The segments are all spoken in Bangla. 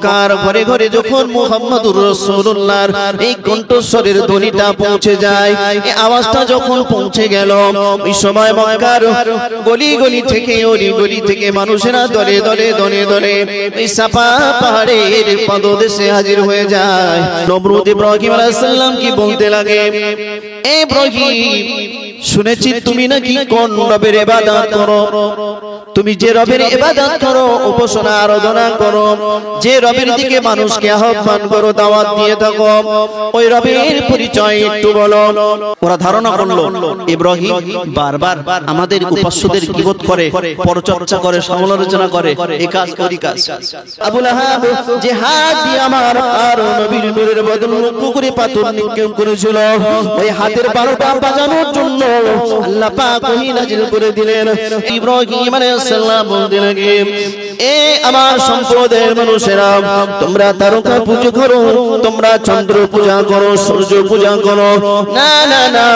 কার ঘরে ঘরে যখন মুহাম্মদুর রাসূলুল্লাহর এই কণ্ঠস্বরের ধ্বনিটা পৌঁছে যায়, এই আওয়াজটা যখন পৌঁছে গেল, ওই সময় মক্কার গলি গলি থেকে অলি গলি থেকে মানুষেরা দলে দলে দলে দলে এই সাফা পাহাড়ের পাদদেশে হাজির হয়ে যায়। নমরুদ ইব্রাহিম আলাইহিস সালাম কি বলতে লাগে, ইব্রাহিম শুনেছি তুমি নাকি কোন রবের ইবাদত করো, তুমি যে রবের ইবাদত করো, উপাসনা আরাধনা করো, যে রবের দিকে মানুষকে আহ্বান করো, দাওয়াত দিয়ে থাকো, ওই রবের পরিচয় একটু বলো। ওরা ধারণা করলো ইব্রাহিম বারবার আমাদের উপাস্যদের গীবত করে, পরচর্চা করে, সমালোচনা করে, এই কাজ করি কাজ। আবু লাহাব যে হাত দিয়ে আমার আর নবীর নূরের বদল পুকুরে পাথর নিক্ষেপ করেছিল, ওই হাতের 12টা বাজানোর জন্য আল্লাহ পাক ওহী নাযিল করে দিলেন। ইব্রাহিম আলাইহিস সালাম বলতে লাগে, এ আমার সম্প্রদায়ের মানুষেরা, তোমরা তারকা পূজা করো, তোমরা চন্দ্র পূজা করো, সূর্য পূজা করো, না না না,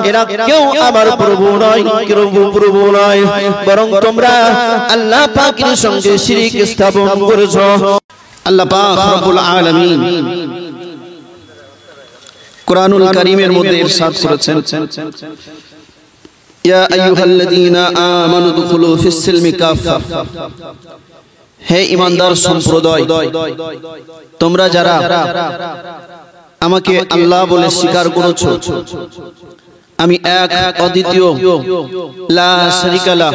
এরা কেউ আমার প্রভু নয়, কেউ প্রভু নয়, বরং তোমরা আল্লাহ পাকের সঙ্গে শিরক স্থাপন করেছো। আল্লাহ পাক রব্বুল আলামিন কুরআনুল কারীমের মধ্যে ইরশাদ করেছেন, ইয়া আইয়ুহাল্লাযীনা আমানু দুখুলু ফিস সিলমি কাফা, হে ঈমানদার সম্প্রদায়, তোমরা যারা আমাকে আল্লাহ বলে স্বীকার করেছো, আমি এক অদ্বিতীয় লা শারীকা লাহ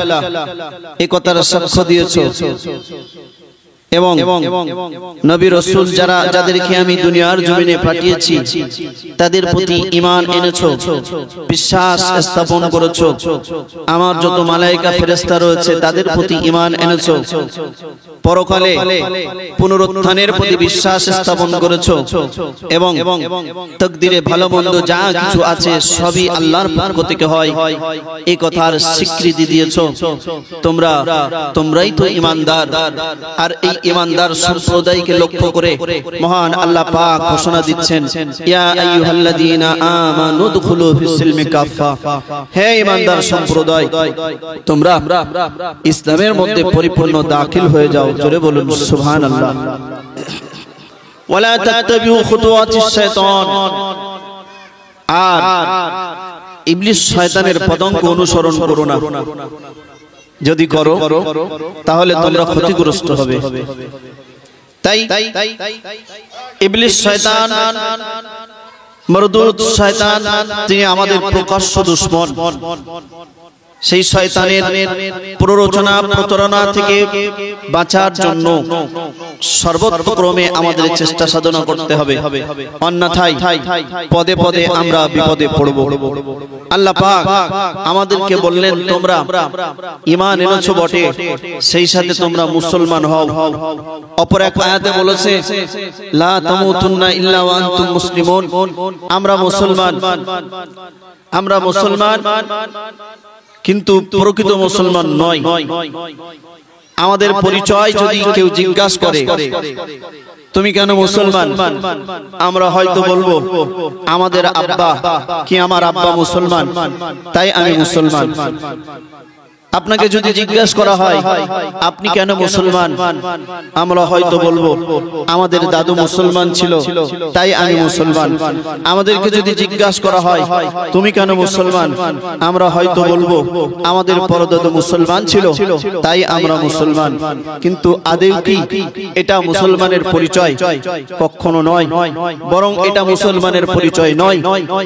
এই কথার সাক্ষ্য দিয়েছো, এবং নবী রাসূল যাদেরকে আমি দুনিয়ার জমিনে পাঠিয়েছি তাদের প্রতি ঈমান এনেছো, বিশ্বাস স্থাপন করেছো, আমার যত মালায়েকা ফেরেশতা রয়েছে তাদের প্রতি ঈমান এনেছো, পরকালে পুনরুত্থানের প্রতি বিশ্বাস স্থাপন করেছো, এবং তাকদীরে ভালো মন্দ যা কিছু আছে সবই আল্লাহর পক্ষ থেকে হয়, এই কথার স্বীকৃতি দিয়েছো, তোমরাই তো ঈমানদার। আর এই ঈমানদার সম্প্রদায়কে লক্ষ্য করে মহান আল্লাহ পাক ঘোষণা দিচ্ছেন, ইয়া আইয়ুহাল্লাযীনা আমানু দুখুলু ফিস সিলমি কাফা, হে ঈমানদার সম্প্রদায়, তোমরা ইসলামের মধ্যে পরিপূর্ণ দাখিল হয়ে যাও। জোরে বলুন সুবহানাল্লাহ। ওয়ালা তাত্তাবিউ খুতুওয়াতিশ শাইতান, আর ইবলিস শয়তানের পদাঙ্ক অনুসরণ করো না, যদি করো তাহলে তোমরা ক্ষতিগ্রস্ত হবে। তাই ইবলিস শয়তান, মরদুদ শয়তান, তিনি আমাদের প্রকাশ্য দুশমন। সেই শয়তানের প্ররোচনা প্রতারণা থেকে বাঁচার জন্য সর্বতোক্রমে আমাদের চেষ্টা সাধনা করতে হবে, অন্যথায় পদে পদে আমরা বিপদে পড়ব। আল্লাহ পাক আমাদেরকে বললেন, তোমরা ঈমান এনেছো বটে, সেই সাথে তোমরা মুসলমান হও। অপর এক আয়াতে বলেছে, লা তামুতুন্না ইল্লা ওয়া আনতুম মুসলিমুন, আমরা মুসলমান কিন্তু প্রকৃত মুসলমান নয়। আমাদের পরিচয় যদি কেউ জিজ্ঞাসা করে, তুমি কেন মুসলমান, আমরা হয়তো বলবো আমাদের আব্বা কি আমার আব্বা মুসলমান, তাই আমি মুসলমান। আপনাকে যদি জিজ্ঞাসা করা হয় আপনি কেন মুসলমান, আমরা হয়তো বলবো আমাদের দাদু মুসলমান ছিল তাই আমি মুসলমান। আমাদেরকে যদি জিজ্ঞাসা করা হয় তুমি কেন মুসলমান, আমরা হয়তো বলবো আমাদের পরদাদু মুসলমান ছিল তাই আমরা মুসলমান। কিন্তু আদৌ কি এটা মুসলমানের পরিচয়? কখনো নয়, বরং এটা মুসলমানের পরিচয় নয়।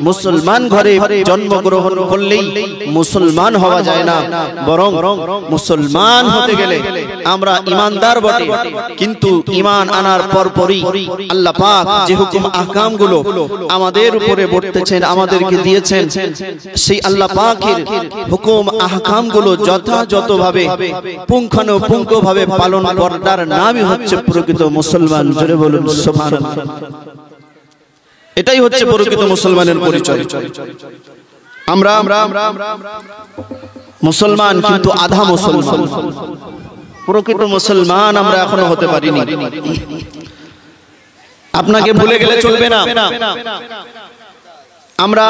মুসলমান ঘরে জন্মগ্রহণ করলেই মুসলমান হওয়া যায় না, বরং মুসলমান হতে গেলে আমরা ঈমানদার বটে, কিন্তু ঈমান আনার পরপরই আল্লাহ পাক যে হুকুম আহকাম গুলো আমাদের উপরে বর্তেছেন, আমাদেরকে দিয়েছেন, সেই আল্লাহ পাকের হুকুম আহকাম গুলো যথাযথভাবে পুঙ্খানুপুঙ্খভাবে পালন করার নামই হচ্ছে প্রকৃত মুসলমান। জোরে বলুন সুবহানাল্লাহ। এটাই হচ্ছে প্রকৃত মুসলমানের পরিচয়। আমরা মুসলমান কিন্তু আধা মুসলমান, প্রকৃত মুসলমান আমরা এখনো হতে পারিনি। আপনাকে ভুলে গেলে চলবে না। আমরা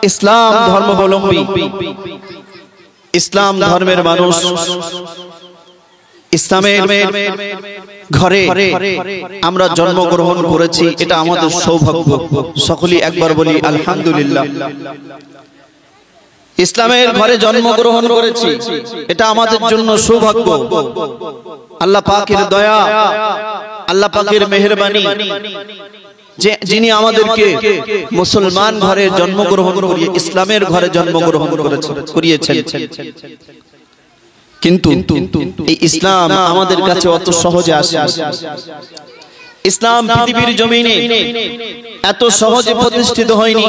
ইসলাম ধর্মাবলম্বী, ইসলাম ধর্মের মানুষ। ইসলামের ঘরে আমরা জন্মগ্রহণ করেছি, এটা আমাদের সৌভাগ্য। সকলেই একবার বলি আলহামদুলিল্লাহ। ইসলামের ঘরে জন্মগ্রহণ করেছি, এটা আমাদের জন্য সৌভাগ্য। আল্লাহ পাকের দয়া, আল্লাহ পাকের মেহেরবানি, যে যিনি আমাদেরকে মুসলমান ঘরে জন্মগ্রহণ করিয়ে ইসলামের ঘরে জন্মগ্রহণ করিয়েছেন। কিন্তু এই ইসলাম আমাদের কাছে অত সহজে আসে। ইসলাম পৃথিবীর জমিনে এত সহজে প্রতিষ্ঠিত হয়নি।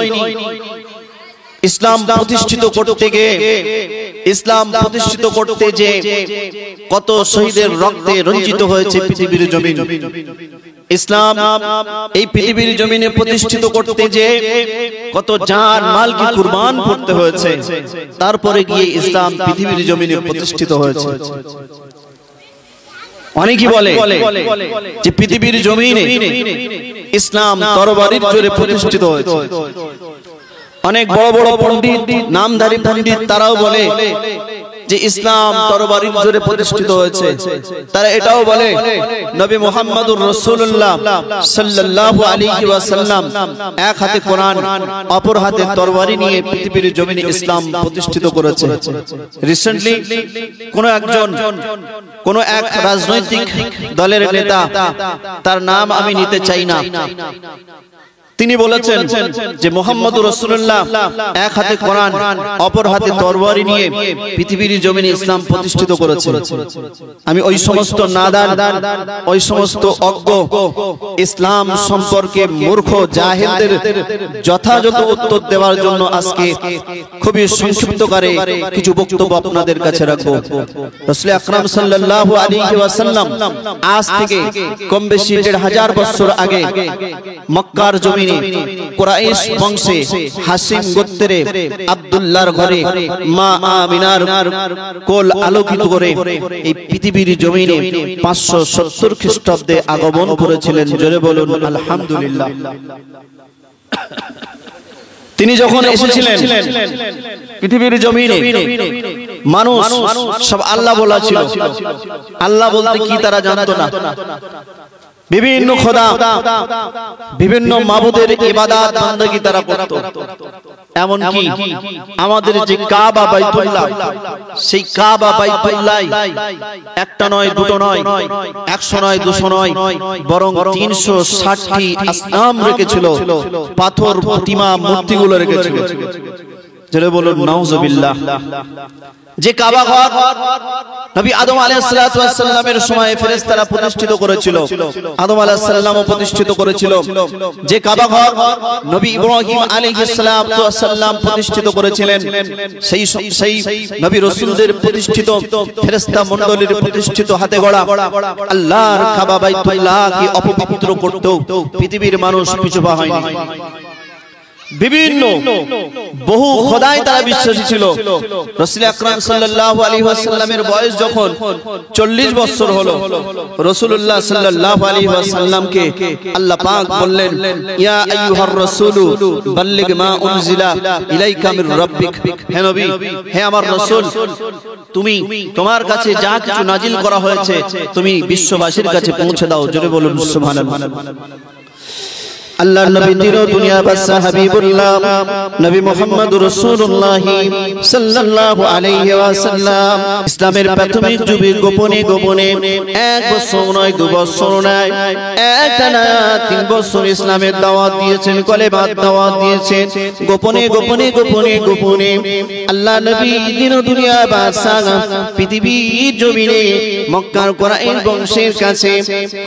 ইসলাম প্রতিষ্ঠিত করতে গিয়ে, ইসলাম প্রতিষ্ঠিত করতে যে কত শহীদের রক্তে রঞ্জিত হয়েছে পৃথিবীর জমিন। ইসলাম এই পৃথিবীর জমিনে প্রতিষ্ঠিত করতে যে কত জান মালকে কুরবান করতে হয়েছে, তারপরে গিয়ে ইসলাম পৃথিবীর জমিনে প্রতিষ্ঠিত হয়েছে। অনেকেই বলে যে পৃথিবীর জমিনে ইসলাম তরবারির জোরে প্রতিষ্ঠিত হয়েছে। অনেক বড় বড় পণ্ডিত, নামধারী পণ্ডিত, তারাও বলে যে ইসলাম তরবারির জোরে প্রতিষ্ঠিত হয়েছে। তারা এটাও বলে নবী মুহাম্মদুর রাসূলুল্লাহ সাল্লাল্লাহু আলাইহি ওয়াসাল্লাম এক হাতে কোরআন, অপর হাতে তরবারি নিয়ে পৃথিবীর জমিনে ইসলাম প্রতিষ্ঠিত করেছে। রিসেন্টলি কোন এক রাজনৈতিক দলের নেতা, তার নাম আমি নিতে চাই না, তিনি বলেছেন যে মুহাম্মদুর রাসূলুল্লাহ এক হাতে কোরআন, অপর হাতে তরবারি নিয়ে পৃথিবীর জমিনে ইসলাম প্রতিষ্ঠিত করেছে। আমি ওই সমস্ত নাদান, ওই সমস্ত অজ্ঞ, ইসলাম সম্পর্কে মূর্খ জাহেলদের যথাযথ উত্তর দেওয়ার জন্য আজকে খুবই সংক্ষিপ্তকারে কিছু বক্তব্য আপনাদের কাছে রাখবো। রাসূল আকরাম সাল্লাল্লাহু আলাইহি ওয়াসাল্লাম আজ থেকে কম বেশি ১৫০০ বছর আগে মক্কার জমিনে কুরাইশ বংশে হাসিম গোত্রে আব্দুল্লাহর ঘরে মা আমিনার কোল আলোকিত করে এই পৃথিবীর জমিনে ৫৭০ খ্রিস্টাব্দে আগমন করেছিলেন। জোরে বলুন আলহামদুলিল্লাহ। তিনি যখন এসেছিলেন পৃথিবীর জমিনে, মানুষ সব আল্লাহ বলা ছিল। আল্লাহ বলতে কি তারা জানতো না। বিভিন্ন খোদা, বিভিন্ন মাবুদের ইবাদত বندگی তারা করত। এমনকি আমাদের যে কাবা বাইতুল্লাহ, সেই কাবা বাইতুল্লাহ একটা নয়, দুটো নয়, ১০০ নয়, ২০০ নয়, বরং ৩৬০টি আসনাম রেখেছিল, পাথর প্রতিমা মূর্তিগুলো রেখেছিল। যারা বলুন নাউজুবিল্লাহ। যে কাবা ঘর নবী আদম আলাইহিস সালাতু ওয়াস সালামের সময় ফেরেশতারা প্রতিষ্ঠিত করেছিল, আদম আলাইহিস সালামও প্রতিষ্ঠিত করেছিল। যে কাবা ঘর নবী ইব্রাহিম আলাইহিস সালাতু ওয়াস সালাম প্রতিষ্ঠিত করেছিলেন, সেই নবী রাসূলদের প্রতিষ্ঠিত, ফেরেশতা মণ্ডলীর প্রতিষ্ঠিত হাতে গড়া আল্লাহর কাবা বাইতুল্লাহকে অপবিত্র করতেও পৃথিবীর মানুষ পিছু পা হয়নি। বিভিন্ন বহু খোদায় তারা বিশ্বাসী ছিল। রাসূল আকরাম সাল্লাল্লাহু আলাইহি ওয়াসাল্লামের বয়স যখন ৪০ বছর হলো, রাসূলুল্লাহ সাল্লাল্লাহু আলাইহি ওয়াসাল্লামকে আল্লাহ পাক বললেন, ইয়া আইয়ুহার রাসূলু বাল্লিগ মা উনজিলা ইলাইকা মির রাব্বিক। হে নবী, হে আমার রাসূল, তুমি তোমার কাছে যা কিছু নাজিল করা হয়েছে তুমি বিশ্ববাসীর কাছে পৌঁছে দাও। জোরে বলুন সুবহানাল্লাহ। আল্লাহর নবী দিন দুনিয়া বাদশা হাবিবুল্লাহ নবী মুহাম্মদুর রাসূলুল্লাহ সাল্লাল্লাহু আলাইহি ওয়াসাল্লাম ইসলামের প্রাথমিক যুগে গোপনে গোপনে ১ বছর নয়, ২ বছর নয়, একটানা ৩ বছর ইসলামের দাওয়াত দিয়েছেন, কলেমার দাওয়াত দিয়েছেন। গোপনে গোপনে গোপনে গোপনে আল্লাহ নবী দিন দুনিয়া বাদশা পৃথিবীর জমিনে মক্কার কুরাইশ বংশের কাছে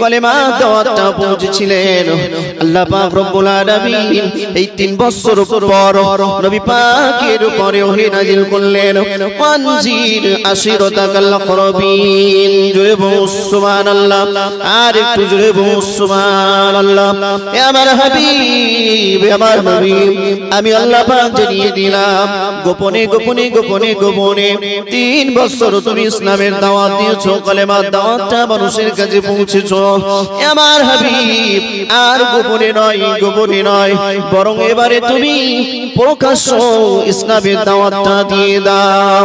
কলেমার দাওয়াতটা পৌঁছেছিলেন। আল্লাহ রব্বুল আলামিন এই ৩ বছর পর নবী পাকের উপরে ওহী নাযিল করলেন, ওয়ানজির আশিরাতাকাল আকরাবিন। জোরে বলুন সুবহানাল্লাহ। আর একটু জোরে বলুন সুবহানাল্লাহ। হে আমার হাবিব, আমার নবী, আমি আল্লাহ পাক জানিয়ে দিলাম, গোপনে গোপনে গোপনে গোপনে ৩ বছর তুমি ইসলামের দাওয়াত দিয়েছো, কলেমার দাওয়াতটা মানুষের কাছে পৌঁছেছো। হে আমার হাবিব, আর গোপনে নয়, নয়, গোপনে নয়, বরং এবারে তুমি প্রকাশ্য ইসলামের দাওয়াতটা দিয়ে দাও।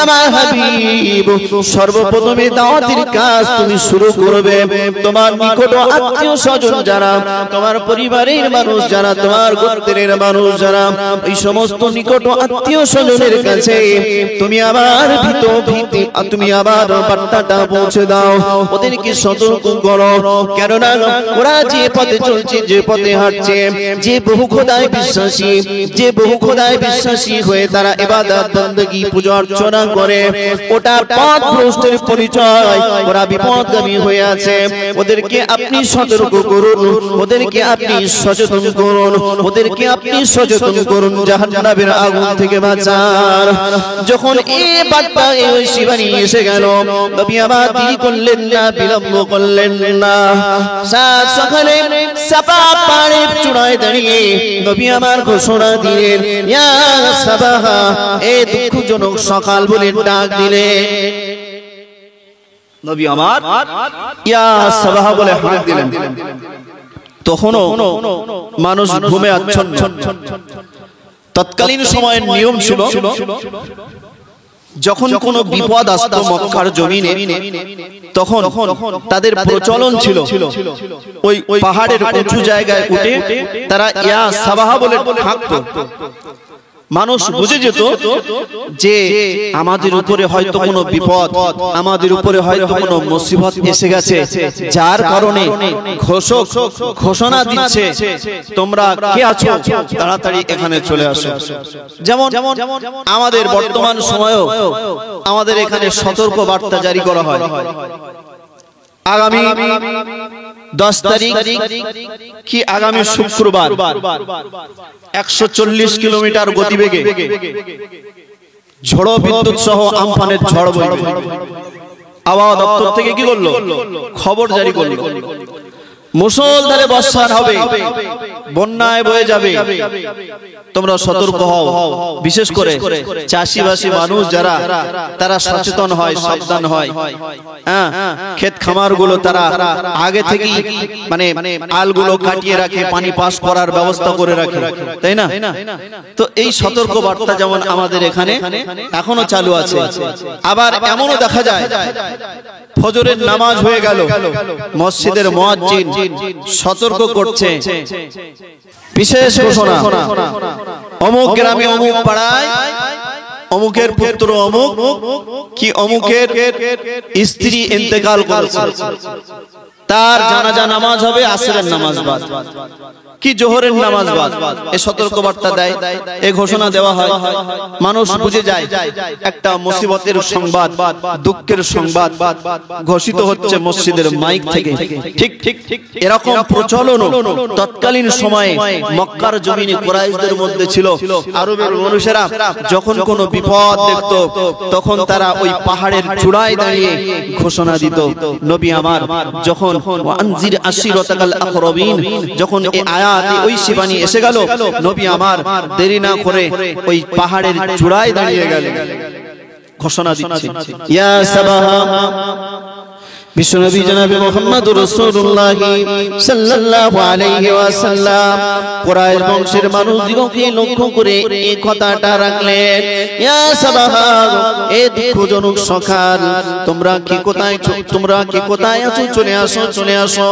আমার হাবিব, সর্বপ্রথমে দাওয়াতের কাজ তুমি শুরু করবে তোমার নিকট আত্মীয় স্বজন যারা, তোমার পরিবারের মানুষ যারা, তোমার গোত্রের মানুষ যারা, এই সমস্ত নিকট আত্মীয় স্বজনের কাছে তুমি আবার তুমি আবার বার্তাটা পৌঁছে দাও, ওদেরকে সতর্ক করো। কেননা ওরা যে পথে চলছে, যে পথে হাঁটছে, যে বহু খোদায় বিশ্বাসী, যে বহু খোদায় বিশ্বাসী হয়ে তারা ইবাদত বندگی পূজা অর্চনা করে, ওটা পথ ভ্রষ্টের পরিচয়। ওরা বিপদগামী হয়ে আছে, ওদেরকে আপনি সতর্ক করুন, ওদেরকে আপনি সচেতন করুন, ওদেরকে আপনি সচেতন করুন জাহান্নামের আগুন থেকে বাঁচান। যখন এই বার্তা এই শিবানী এসে গেল, নবী আবার দেরি করলেন না, বিলম্ব করলেন না। সাত সকালে সাফা পাহাড়ের চূড়ায় দাঁড়িয়ে নবী আমার ঘোষণা দিলেন, ইয়া সাবাহা, এই দুঃখজনক সকাল বলে ডাক দিলেন। নবী আমার ইয়া সাবাহা বলে হাঁক দিলেন। তখনও মানুষ ঘুমে আচ্ছন্ন। তৎকালীন সময়ের নিয়ম ছিল, যখন কোনো বিপদ আসতো মক্কার জমিনে, তখন তাদের প্রচলন ছিল ওই পাহাড়ের উঁচু জায়গায় উঠে তারা ইয়া সাবাহা বলে ডাকতো। মানুষ বুঝে যেত যে আমাদের উপরে হয়তো কোনো বিপদ, আমাদের উপরে হয়তো কোনো মুসিবত এসে গেছে, যার কারণে ঘোষক ঘোষণা দিচ্ছে, তোমরা কে আছো তাড়াতাড়ি এখানে চলে আসো। যেমন আমাদের বর্তমান সময়েও আমাদের এখানে সতর্ক বার্তা জারি করা হয়। আগামী 10 তারিখ কি আগামী শুক্রবার 140 কিলোমিটার গতিবেগে ঝড়ো বিদ্যুৎ সহ আমফানের ঝড় বইবে। আবহাওয়া দপ্তর থেকে কি করলো, খবর জারি করলো, মুষলধারে বর্ষা হবে, বন্যায় বয়ে যাবে, তোমরা সতর্ক হও। বিশেষ করে চাষিবাসী মানুষ যারা, তারা সচেতন হয়, সাবধান হয়। হ্যাঁ, ক্ষেত খামার গুলো তারা আগে থেকেই মানে আলগুলো কাটিয়ে রাখে, পানি পাস করার ব্যবস্থা করে রাখে, তাই না? তো এই সতর্ক বার্তা যেমন আমাদের এখানে এখনো চালু আছে। আবার এমনও দেখা যায়, ফজরের নামাজ হয়ে গেল, মসজিদের মুয়াজ্জিন সতর্ক করছে, বিশেষ ঘোষণা, অমুক গ্রামে অমুক পাড়ায় অমুকের পুত্র অমুক কি অমুকের স্ত্রী ইন্তেকাল করেছে, তার জানাজা নামাজ হবে আসরের নামাজ বাদ কি জোহরের নামাজ বাদ। এই সতর্ক বার্তা দেয়, এই ঘোষণা দেওয়া হয়। মানুষ বুঝে যায় একটা মুসিবতের সংবাদ, দুঃখের সংবাদ ঘোষিত হচ্ছে মসজিদের মাইক থেকে। ঠিক এরকম প্রচলন তৎকালীন সময়ে মক্কার জমিনে কুরাইশদের মধ্যে ছিল। আরবের মানুষেরা যখন কোনো বিপদ দেখত, তখন তারা ওই পাহাড়ের চূড়ায় দাঁড়িয়ে ঘোষণা দিত। নবী আমার যখন ওয়ানজির আশিরাতাকাল আকরাবিন, যখন এই আয়াত ওই শিবানী এসে গেল, নবী আমার দেরি না করে ওই পাহাড়ের চূড়ায় দাঁড়িয়ে গেলেন, ঘোষণা দিচ্ছেন, ইয়া সাবাহা। বিশ্বনবী জনাবে মুহাম্মদুর রাসূলুল্লাহ সাল্লাল্লাহু আলাইহি ওয়াসাল্লাম কুরাইশ বংশের মানুষদিগকে লক্ষ্য করে এই কথাটা রাখলেন, ইয়া সাবাহা, এই দুঃখজনক সকাল, তোমরা কি কোথায় আছো, চলে আসো, চলে আসো।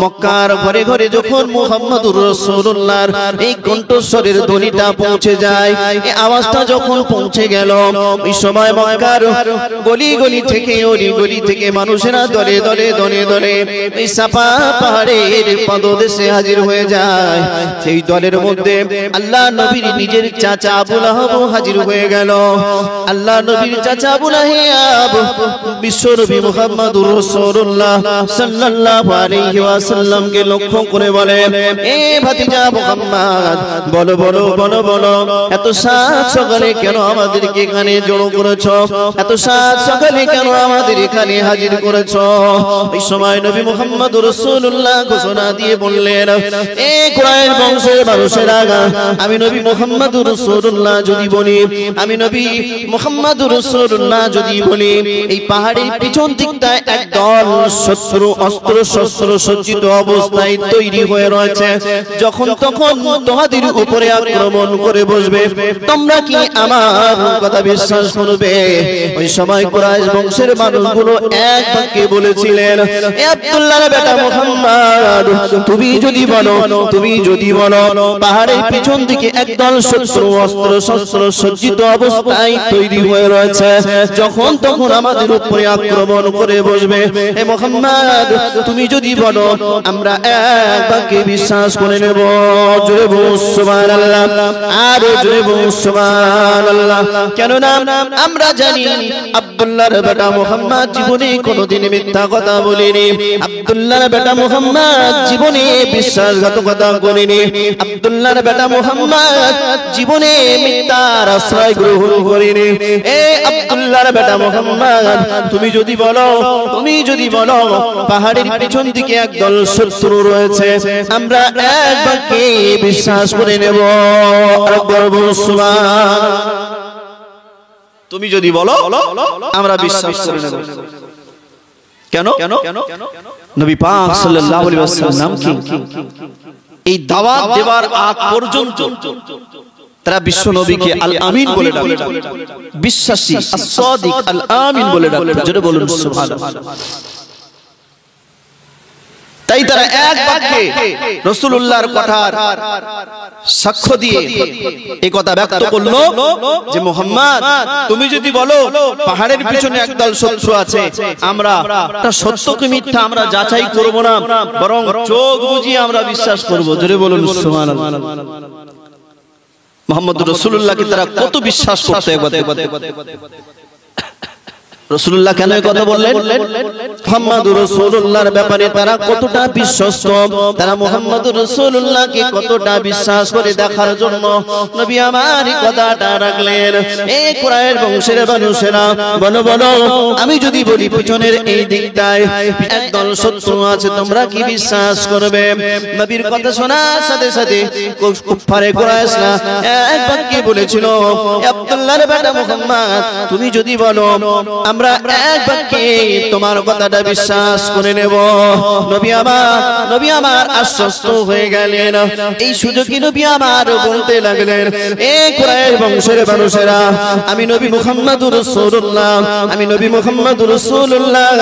মক্কার ঘরে ঘরে যখন মুহাম্মদুর রাসূলুল্লাহর এই কণ্ঠস্বরের ধ্বনিটা পৌঁছে যায়, এই আওয়াজটা যখন পৌঁছে গেল, ওই সময় মক্কার গলি গলি থেকে ওলি গলি থেকে মানুষেরা দলে দলে দলে দলে এই সাফা পাহাড়ের পাদদেশে হাজির হয়ে যায়। সেই দলের মধ্যে আল্লাহ নবীর নিজের চাচা আবু লাহাব হাজির হয়ে গেল। আল্লাহ নবীর চাচা আবু লাহাব বিশ্বনবী মুহাম্মদুর রাসূলুল্লাহ সাল্লাল্লাহু আলাইহি ওয়াসাল্লামকে লক্ষ্য করে বলে, এ ভাতিজা মুহাম্মদ, বলো বলো বলো বলো, এত সাত সকালে কেন আমাদেরকে এখানে জড়ো করেছো? এত সাত সকালে কেন আমাদের এখানে হাজির করেছো? ওই সময় নবী মুহাম্মদুর রাসূলুল্লাহ ঘোষণা দিয়ে বললেন, এ কুরাইশ বংশের মানুষেরা, আমি নবী মুহাম্মদুর রাসূলুল্লাহ যদি বলি, আমি নবী মুহাম্মদুর রাসূলুল্লাহ যদি বলি, এই পাহাড়ের পিছন দিকটায় একদল শত্রু অস্ত্র শস্ত্র সজ্জিত অবস্থায় তৈরি হয়ে রয়েছে, যখন তখন তোমাদের উপরে আক্রমণ করে বসবে, তোমরা কি আমার কথা বিশ্বাস করবে? ওই সময় কুরাইশ বংশের মানুষগুলো এক বাক্যে বলেছিলেন, এ আব্দুল্লাহর বেটা মুহাম্মদ, তুমি যদি বলো পাহাড়ের পিছন দিকে একদল শত্রু অস্ত্র শস্ত্র সজ্জিত অবস্থায় তৈরি হয়ে রয়েছে, যখন তখন আমাদের উপরে আক্রমণ করে বসবে, হে মুহাম্মদ তুমি যদি বলো, আমরা এক বাক্যে বিশ্বাস করে নেব। জোরে বলুন সুবহানাল্লাহ, আরো জোরে বলুন সুবহানাল্লাহ। কেননা আমরা জানি আব্দুল্লাহর বেটা মুহাম্মদ জীবনে কোনোদিন মিথ্যা কথা বলেনি, আব্দুল্লাহর বেটা মুহাম্মদ জীবনে বিশ্বাসঘাতকতা করেনি, আব্দুল্লাহর বেটা মুহাম্মদ জীবনে মিথ্যার আশ্রয় গ্রহণ করেনি। এ আব্দুল্লাহর বেটা মুহাম্মদ তুমি যদি বলো পাহাড়ের পিছন দিকে একদল শত্রু রয়েছে, আমরা এক বাক্যে বিশ্বাস করে নেব। আর গর্ব সুবহান, তুমি যদি বলো আমরা বিশ্বাস করে নেব। কেন? নবী পাক সাল্লাল্লাহু আলাইহি ওয়াসাল্লাম কি এই দাওয়াত দেবার আগ পর্যন্ত তারা বিশ্ব নবীকে আল আমিন বলে ডাকত, বিশ্বাসী as-সাদিক আল আমিন বলে ডাকত। জোরে বলুন সুবহানাল্লাহ। তাই তারা এক বাক্যে রাসূলুল্লাহর কথার সাক্ষ্য দিয়ে এই কথা ব্যক্ত করলো যে মুহাম্মদ তুমি যদি বলো পাহাড়ের পিছনে একদল শত্রু আছে, আমরা তা সত্য কি মিথ্যা আমরা যাচাই করব না, বরং চোখ বুজিয়ে আমরা বিশ্বাস করব। জোরে বলুন সুবহানাল্লাহ। মুহাম্মদুর রাসূলুল্লাহকে তারা কত বিশ্বাস করতে, রাসূলুল্লাহ কেন এই কথা বললেন? মুহাম্মদুর রাসূলুল্লাহর ব্যাপারে তারা কতটা বিশ্বস্ত, তারা মুহাম্মদুর রাসূলুল্লাহকে কতটা বিশ্বাস করে দেখার জন্য নবী আমার এই কথাটা রাখলেন। এই কুরাইশ বংশের মানুষেরা বলো আমি যদি বলি পিছনের এই দিকটায় একদল শত্রু আছে, তোমরা কি বিশ্বাস করবে? নবীর কথা শোনার সাথে সাথে কুফারে কুরাইশরা এক বাক্যে বলেছিল, আব্দুল্লাহর বেটা মুহাম্মদ তুমি যদি বলো আমরা এক বাক্যে তোমার কথাটা বিশ্বাস করে নেব। নবী আমার আশ্বস্ত হয়ে গেলেন। এই সুযোগে নবী আমার বলতে লাগলেন, এ কুরাইশ বংশের মানুষেরা, আমি নবী মুহাম্মদুর রাসূলুল্লাহ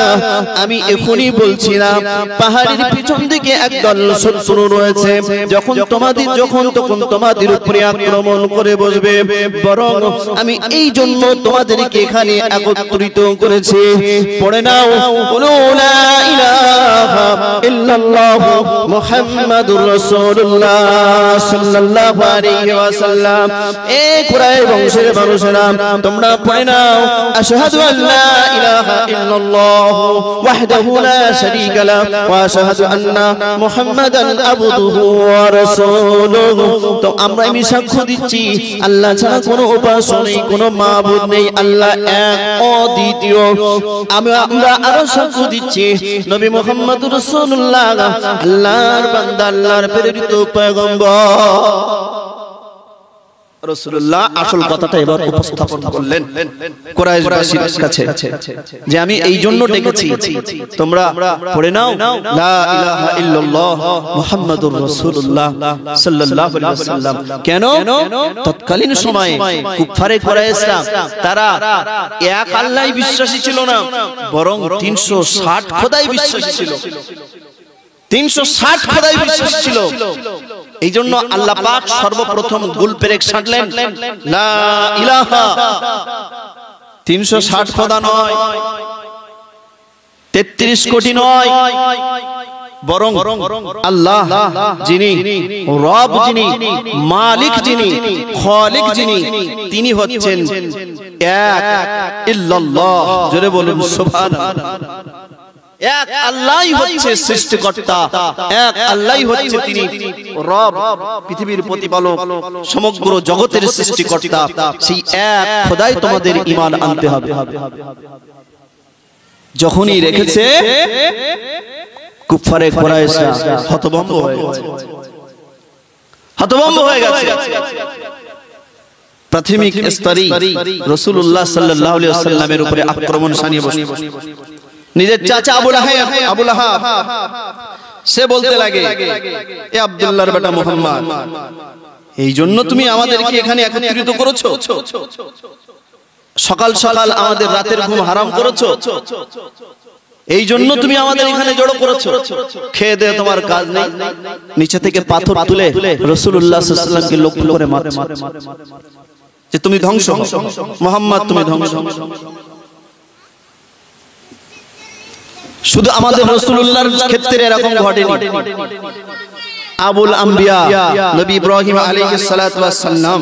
আমি এখনই বলছিলাম পাহাড়ের পিছন দিকে একদল শত্রু রয়েছে, যখন তখন তোমাদের উপরে আক্রমণ করে বসবে, বরং আমি এই জন্য তোমাদেরকে এখানে একত্রিত করেছি। পড়ে নাও, বলো লা ইলাহা ইল্লাল্লাহ মুহাম্মাদুর রাসূলুল্লাহ সাল্লাল্লাহু আলাইহি ওয়াসাল্লাম। এ কুরাইশ বংশের মানুষেরা তোমরা পড়ে নাও, আশহাদু আল্লা ইলাহা ইল্লাল্লাহ ওয়াহদাহু লা শারীকা লাহু ওয়া আশহাদু আন্না মুহাম্মাদান আবদুহু ওয়া রাসূলুহু। তো আমরা আমি সাক্ষ্য দিচ্ছি আল্লাহ ছাড়া কোনো উপাস্য নেই, কোনো মাবুদ নেই, আল্লাহ এক অদ্বিতীয়। আমরা আরো সাক্ষ্য দিচ্ছি নবী মুহাম্মদুর রাসূলুল্লাহ আল্লাহর বান্দা, আল্লাহর প্রেরিত পয়গম্বর। রাসূলুল্লাহ আসল কথাটা এবার উপস্থাপন করলেন কুরাইশবাসীর কাছে যে আমি এই জন্য ডেকেছি, তোমরা পড়ে নাও লা ইলাহা ইল্লাল্লাহ মুহাম্মাদুর রাসূলুল্লাহ সাল্লাল্লাহু আলাইহি ওয়াসাল্লাম। কেন? তৎকালীন সময়ে কুফারে কুরাইশরা তারা এক আল্লাহই বিশ্বাসী ছিল না, বরং 360 খোদাই বিশ্বাসী ছিল। 360 খোদাই বিশ্বাসী ছিল। এই জন্য আল্লাহ পাক সর্বপ্রথম গুল পেরেক ছাড়লেন, লা ইলাহা 360 খোদা নয়, 33 কোটি নয়, বরং আল্লাহ যিনি রব, যিনি মালিক, যিনি খালিক, যিনি তিনি হচ্ছেন এক ইল্লাল্লাহ। জোরে বলুন সুবহানাল্লাহ। এক আল্লাহই হচ্ছে সৃষ্টিকর্তা, এক আল্লাহই হচ্ছে তিনি রব, পৃথিবীর প্রতিপালক, সমগ্র জগতের সৃষ্টিকর্তা। সেই এক খোদাই তোমাদের ঈমান আনতে হবে। যখনই রেখেছে কুফারে কুরাইশরা হতভম্ব হয়ে গেছে, হতভম্ব হয়ে গেছে। প্রাথমিক স্তরে রাসূলুল্লাহ সাল্লাল্লাহু আলাইহি ওয়াসাল্লামের উপরে আক্রমণ শানিয়ে বসে নিজের চাচা আবু লাহাব সে বলতে লাগে, এ আব্দুল্লাহর বেটা মুহাম্মদ, এই জন্য তুমি আমাদেরকে এখানে একত্রিত করেছো? সকাল সকাল আমাদের রাতের ঘুম হারাম করেছো? এই জন্য তুমি আমাদের এখানে জড়ো করেছো? খেয়ে দে তোমার কাজ নেই? নিচে থেকে পাথর তুলে রাসূলুল্লাহ সাল্লাল্লাহু আলাইহি ওয়াসাল্লামকে লক্ষ্য করে মারছে যে তুমি ধ্বংস হও, মুহাম্মদ তুমি ধ্বংস। শুধু আমাদের রাসূলুল্লাহর ক্ষেত্রে এরকম ঘটেনি। আবুল আম্বিয়া নবী ইব্রাহিম আলাইহিস সালাতু ওয়াস সালাম,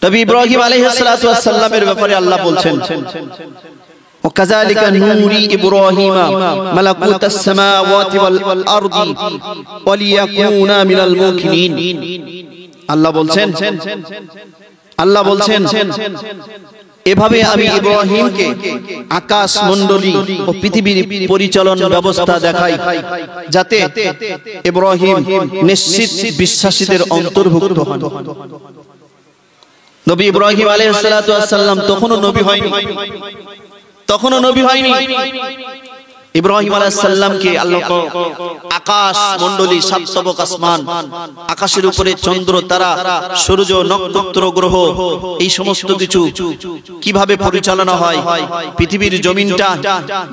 নবী ইব্রাহিম আলাইহিস সালাতু ওয়াস সালামের ব্যাপারে আল্লাহ বলছেন, وكذلك نوري إبراهيم ملكوت السماوات والأرض وليكون من الموقنين। আল্লাহ বলছেন এভাবে আমি ইব্রাহিমকে আকাশ মণ্ডলী ও পৃথিবীর পরিচালন ব্যবস্থা দেখাই, যাতে ইব্রাহিম নিশ্চিত বিশ্বাসীদের অন্তর্ভুক্ত হন। নবী ইব্রাহিম আলাইহিস সালাতু ওয়াস সালাম তখনও নবী হয়নি। ইব্রাহিম আলাইহিস সালামকে আল্লাহ আকাশ মণ্ডলী, সাতবক আসমান, আকাশের উপরে চন্দ্র তারা, সূর্য, নক্ষত্র, গ্রহ, এই সমস্ত কিছু কিভাবে পরিচালনা হয়, পৃথিবীর জমিনটা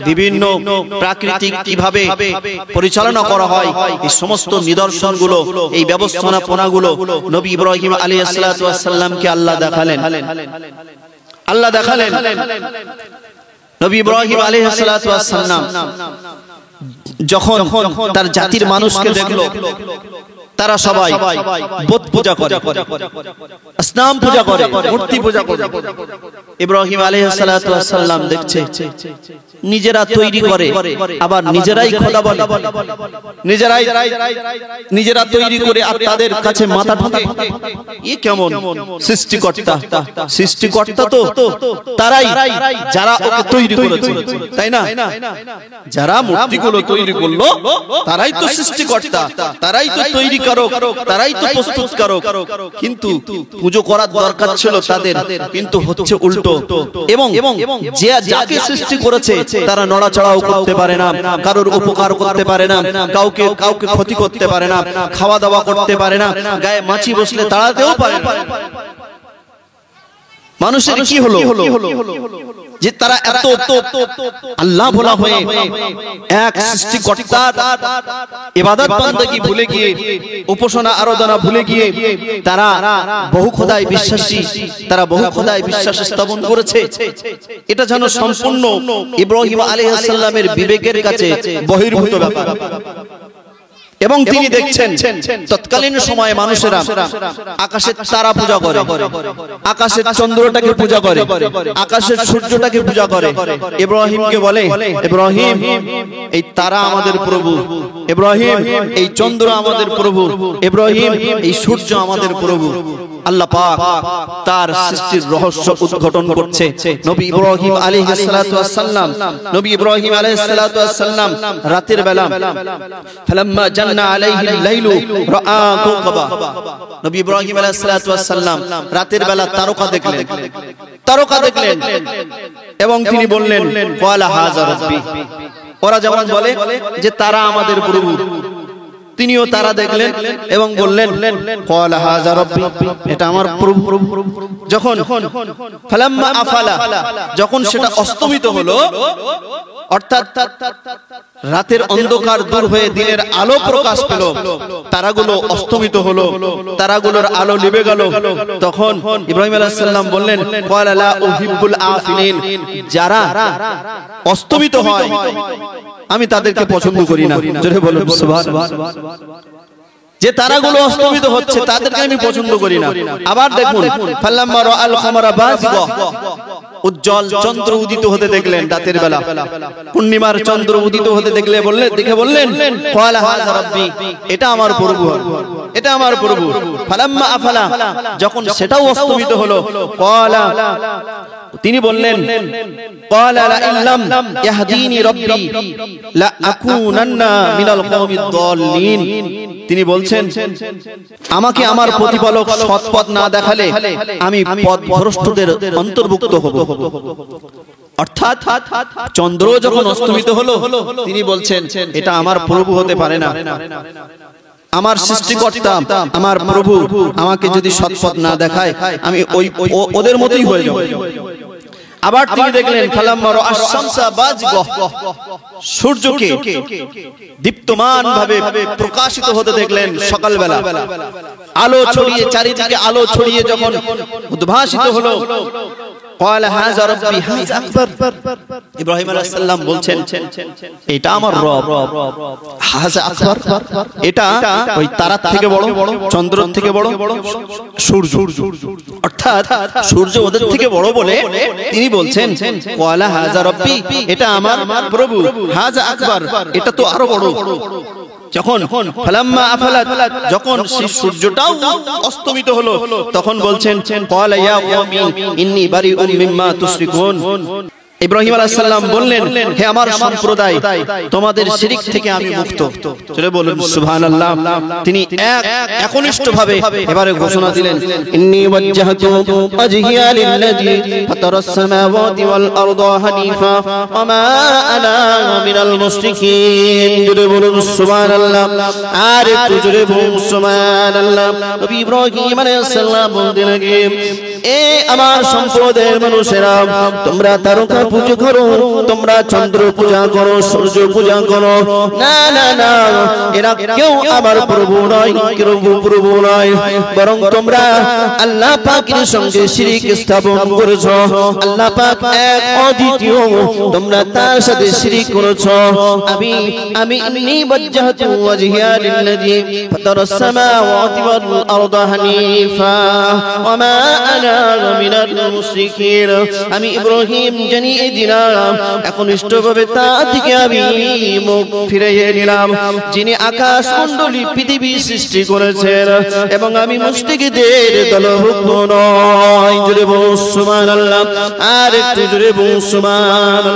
বিভিন্ন প্রাকৃতিক কিভাবে পরিচালনা করা হয়, এই সমস্ত নিদর্শনগুলো, এই ব্যবস্থাপনাগুলো নবী ইব্রাহিম আলাইহিস সালাতু ওয়াস সালামকে আল্লাহ দেখালেন। নবী ইব্রাহিম আলাইহিস সালাতু ওয়াস সালাম যখন তার জাতির মানুষকে দেখলো, তারা সবাই বুত পূজা করে, আসনাম পূজা করে, মূর্তি পূজা করে। ইব্রাহিম আলাইহিস সালাতু ওয়াস সালাম দেখছে নিজেরা তৈরি করে, আবার নিজেরাই খোদা বলে, নিজেরা তৈরি করে আর তাদের কাছে মাথা ঠোকে। এ কেমন সৃষ্টিকর্তা? তো তারাই যারা ওকে তৈরি করেছে, তাই না? যারা মূর্তিগুলো তৈরি করলো তারাই তো সৃষ্টিকর্তা, তারাই তো তৈরি কারক, তারাই তো প্রস্তুত কারক। কিন্তু পুজো করার দরকার ছিল তাদের, কিন্তু হচ্ছে উল্টো। এবং যে যাকে সৃষ্টি করেছে তারা নড়াচড়াও করতে পারে না, কারোর উপকার করতে পারে না, কাউকে ক্ষতি করতে পারে না, খাওয়া দাওয়া করতে পারে না, গায়ে মাছি বসলে তাড়াতেও পারে না। মানুষের কি হলো যে তারা এত আল্লাহ ভোলা হয়ে এক সৃষ্টিকর্তার ইবাদত বندگی ভুলে গিয়ে, উপাসনা আরাধনা ভুলে গিয়ে তারা বহু খোদায় বিশ্বাসী, তারা বহু খোদায় বিশ্বাস স্থাপন করেছে। এটা যেন সম্পূর্ণ ইব্রাহিম আলাইহিস সালামের বিবেকের কাছে বহির্ভূত ব্যাপার। এবং তিনি দেখছেন তৎকালীন সময়ে মানুষেরা আকাশের তারা পূজা করে, আকাশের চন্দ্রটাকে পূজা করে, আকাশের সূর্যটাকে পূজা করে। ইব্রাহিমকে বলে, ইব্রাহিম এই তারা আমাদের প্রভু, ইব্রাহিম এই চন্দ্র আমাদের প্রভু, ইব্রাহিম এই সূর্য আমাদের প্রভু। আল্লাহ পাক তার সৃষ্টির রহস্য উদ্ঘাটন করছে। নবী ইব্রাহিম আলাইহিস সালাতু ওয়াস সালাম, নবী ইব্রাহিম আলাইহিস সালাতু ওয়াস সালাম রাতের বেলা ফালাম্মা জান্না আলাইহিল লাইলু রাআ কাওকাবা, নবী ইব্রাহিম আলাইহিস সালাতু ওয়াস সালাম রাতের বেলা তারকা দেখলেন এবং তিনি বললেন ওয়ালা হাযা রাব্বি। ওরা যেমন বলে যে তারা আমাদের প্রভু, তিনিও তারা দেখলেন এবং বললেন ক্বালা হাযা রাব্বি, এটা আমার প্রভু। যখন ফালাম্মা আফালা, যখন সেটা অস্তমিত হলো, অর্থাৎ রাতের অন্ধকার দূর হয়ে দিনের আলো প্রকাশ পেল, তারাগুলো অস্তমিত হলো, তারাগুলোর আলো নিভে গেল, তখন ইব্রাহিম আলাইহিস সালাম বললেন ক্বালা লা উহিব্বুল আফিলিন, যারা অস্তমিত হয় আমি তাদেরকে পছন্দ করি না। জোরে বলুন সুবহানাল্লাহ। যে তারাগুলো অস্তমিত হচ্ছে তাদেরকে আমি পছন্দ করি না। আবার দেখুন ফাল্লাম্মা রাআল কামারা বাযিগা, উজ্জ্বল চন্দ্র উদিত হতে দেখলেন রাতের বেলা, পূর্ণিমার চন্দ্র উদিত হতে দেখে বললেন ক্বালা হাযা রাব্বি, এটা আমার প্রভু, এটা আমার প্রভু। ফালাম্মা আফালা, যখন সেটাও অস্তমিত হলো, ক্বালা তিনি বললেন ক্বালা লা ইল্লাম ইয়াহদিনি রাব্বি লা আকুনান্না মিনাল কওমিদ দাল্লিন। তিনি বলছেন আমাকে আমার প্রতিপালক সৎ পথ না দেখালে আমি পথভ্রষ্টদের অন্তর্ভুক্ত হব। অর্থাৎ চন্দ্র যখন অস্তমিত হলো তিনি বলছেন এটা আমার প্রভু হতে পারে না, আমার সৃষ্টিকর্তা আমার প্রভু আমাকে যদি সৎ পথ না দেখায় আমি ওদের মতোই হয়ে যাব। আবার তিনি দেখলেন ফালাম্মা রাআশ শামসা বাযগা, সূর্যকে দীপ্তমান ভাবে প্রকাশিত হতে দেখলেন সকালবেলা, আলো ছড়িয়ে চারিদিকে আলো ছড়িয়ে যখন উদ্ভাসিত হলো قال هذا ربي هذا اكبر। ইব্রাহিম আলাইহিস সালাম বলছেন এটা আমার রব, হাযা আকবার, এটা ওই তারার থেকে বড়, চন্দ্রের থেকে বড়, সূর্য, অর্থাৎ সূর্য ওদের থেকে বড় বলে তিনি বলছেন قال هذا ربي, এটা আমার প্রভু, হাযা আকবার, এটা তো আরো বড়। যখন ফালাম্মা আফালাত, যখন সেই সূর্যটাও অস্তমিত হলো তখন বলছেন ক্বালা ইয়া কওমি ইন্নী বারিউম মিম্মা তুশরিকুন। ইব্রাহিম আলাইহিস সালাম বললেন হে আমার সম্প্রদায় তোমাদের শিরক থেকে আমি মুক্ত। চলে বলুন সুবহানাল্লাহ। তিনি একনিষ্ঠভাবে এবারে ঘোষণা দিলেন ইন্নী ওয়াজ্জাহতু ওয়াজহিয়া লিল্লাযী ফাতারাস সামাওয়াতি ওয়াল আরদা হানিফা ওয়া মা আনা মিনাল মুশরিকিন। চলে বলুন সুবহানাল্লাহ। আর একটু জোরে বলুন সুবহানাল্লাহ। নবী ইব্রাহিম আলাইহিস সালাম বলতে লাগলেন এ আমার সম্প্রদায়ের মানুষেরা তোমরা তারকা পূজা করো, তোমরা চন্দ্র পূজা করো, সূর্য পূজা করো, না না না, এরা কেউ আমার প্রভু নয়, কেউ প্রভু নয়, বরং তোমরা আল্লাহ পাকের সঙ্গে শিরক স্থাপন করেছো। আল্লাহ পাক এক অদ্বিতীয়, তোমরা তার সাথে শিরক করেছো। আমি ইন্নী ওয়াজ্জাহতু ওয়াজহিয়া লিল্লাযী ফাতারাস সামাওয়াতি ওয়াল আরদা হানিফা ওয়া মা আনা মিনাল মুশরিকিন। আমি ইব্রাহিম জানিয়ে দিলাম একনিষ্ঠভাবে তা থেকে আমি মুখ ফিরিয়ে নিলাম যিনি আকাশ মণ্ডলী পৃথিবী সৃষ্টি করেছেন, এবং আমি মুশরিকদের দলভুক্ত নই। জোরে বলুন সুবহানাল্লাহ। আর একটু জোরে বলুন সুবহানাল্লাহ।